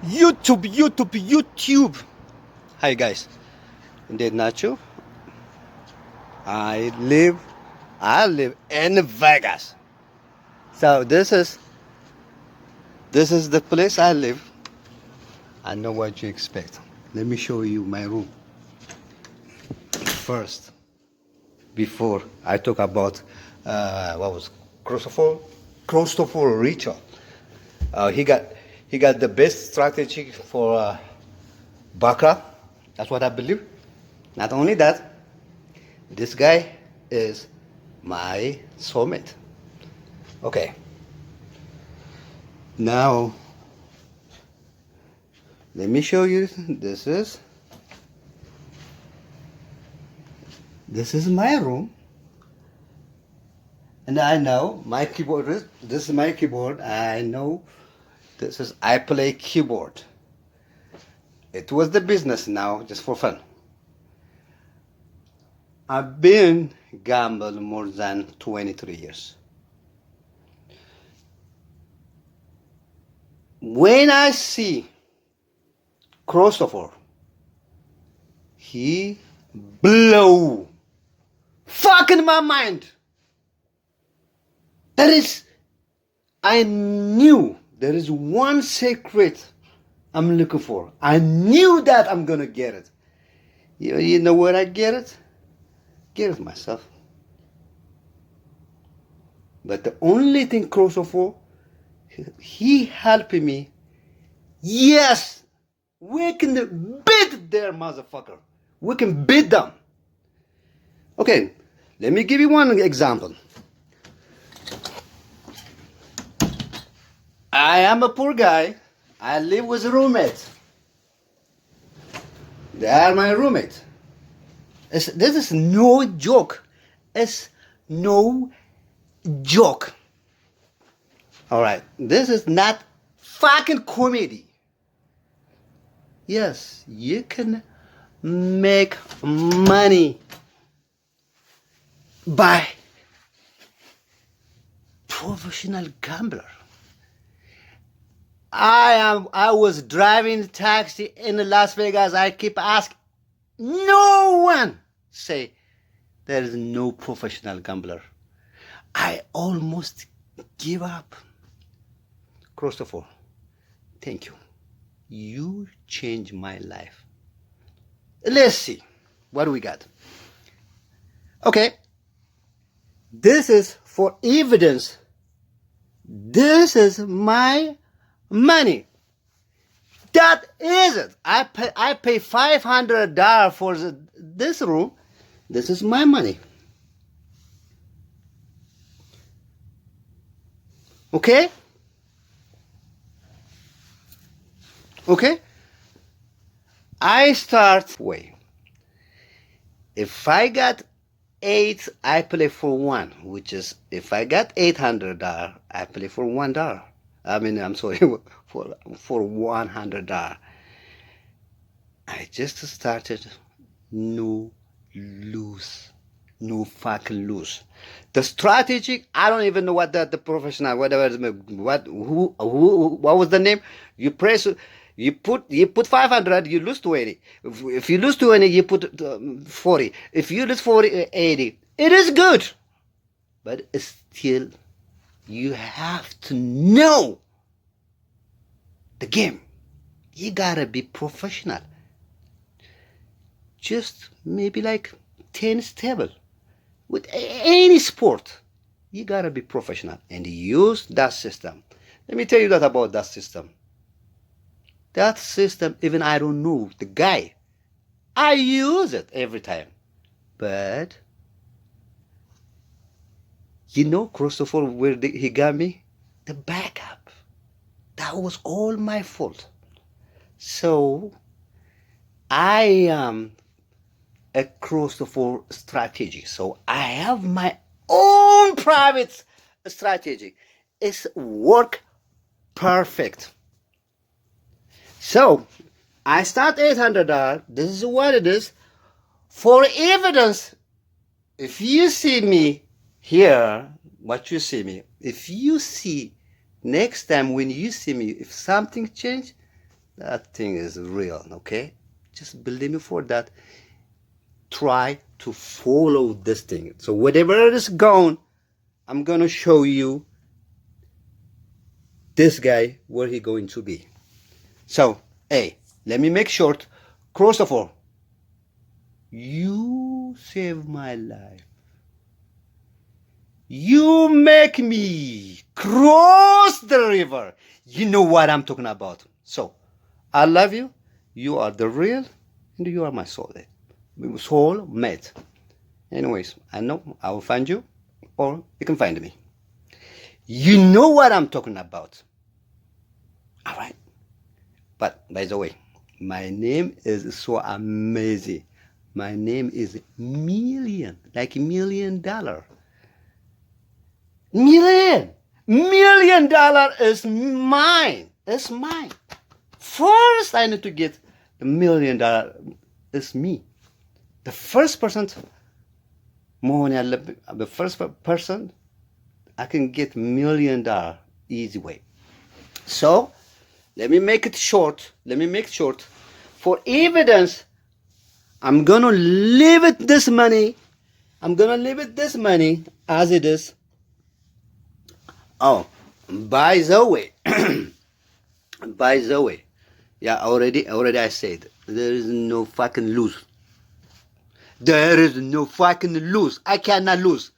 YouTube. Hi guys, indeed Nacho. I live, I live in Vegas. So this is the place I live. I know what you expect. Let me show you my room first. Before I talk about what was Christopher Richard. He got the best strategy for baccarat. That's what I believe. Not only that, this guy is my soulmate. Okay, now let me show you. This is my room, and I know my keyboard is. This is my keyboard. I know I play keyboard. It was the business now, just for fun. I've been gamble more than 23 years. When I see Christopher, he blow fucking my mind. I knew there is one secret I'm looking for. I knew that I'm gonna get it. You know where I get it? Get it myself. But the only thing Christopher, he helping me. Yes, we can beat their motherfucker. We can beat them. Okay, let me give you one example. I am a poor guy. I live with a roommate. They are my roommate. This is no joke. It's no joke. All right, this is not fucking comedy. Yes, you can make money by professional gambler. I was driving taxi in Las Vegas. I keep asking, no one say there is no professional gambler. I almost give up. Christopher, thank you. You changed my life. Let's see what do we got. Okay, this is for evidence. This is my money. That is it. I pay $500 for this room. This is my money. Okay? Okay? I start way. If I got 8, I play for 1, which is if I got $800, I play for $1. I'm sorry, for $100. I just started, no lose, no fucking lose. The strategy, I don't even know what the professional, whatever, what was the name? You press, you put 500, you lose 20. If you lose 20, you put 40. If you lose 40, 80. It is good, but still, you have to know the game. You gotta be professional. Just maybe like tennis table. With any sport, you gotta be professional and use that system. Let me tell you that about that system. That system, even I don't know the guy. I use it every time. But you know, Christopher, where he got me? The backup. That was all my fault. So I am a Christopher strategy. So I have my own private strategy. It's work perfect. So I start $800. This is what it is. For evidence, if you see me here, what you see me, if you see next time when you see me, if something changed, That thing is real, okay? Just believe me for that. Try to follow this thing. So whatever it is going, I'm gonna show you this guy where he going to be. So, hey, let me make short. Christopher, you save my life. You make me cross the river. You know what I'm talking about. So, I love you. You are the real, and you are my soul mate. Anyways, I know I will find you, or you can find me. You know what I'm talking about. All right. But by the way, my name is so amazing. My name is Million, like $1,000,000. $1,000,000 is mine. It's mine. First, I need to get $1,000,000. It's me. The first person, the first person, I can get $1,000,000 easy way. So, let me make it short. For evidence, I'm gonna leave it this money. I'm gonna leave it this money as it is. Oh, by the way, yeah, already I said there is no fucking lose. There is no fucking lose. I cannot lose.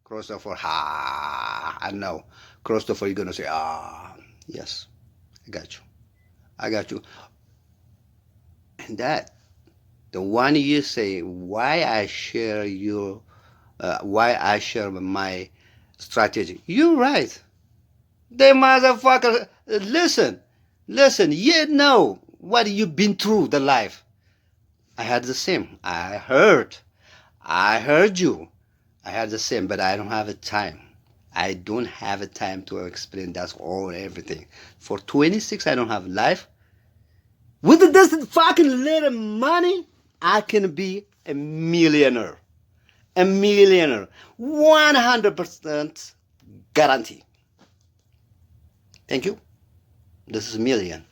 Christopher, I know. Christopher, you're gonna say, yes, I got you. And that, the one you say, why I share my strategy. You're right. The motherfucker, listen, you know what you've been through the life. I had the same. I heard you. I had the same, but I don't have a time. I don't have a time to explain that's all everything. For 26, I don't have life. With this fucking little money, I can be a millionaire. 100% guarantee. Thank you. This is Million.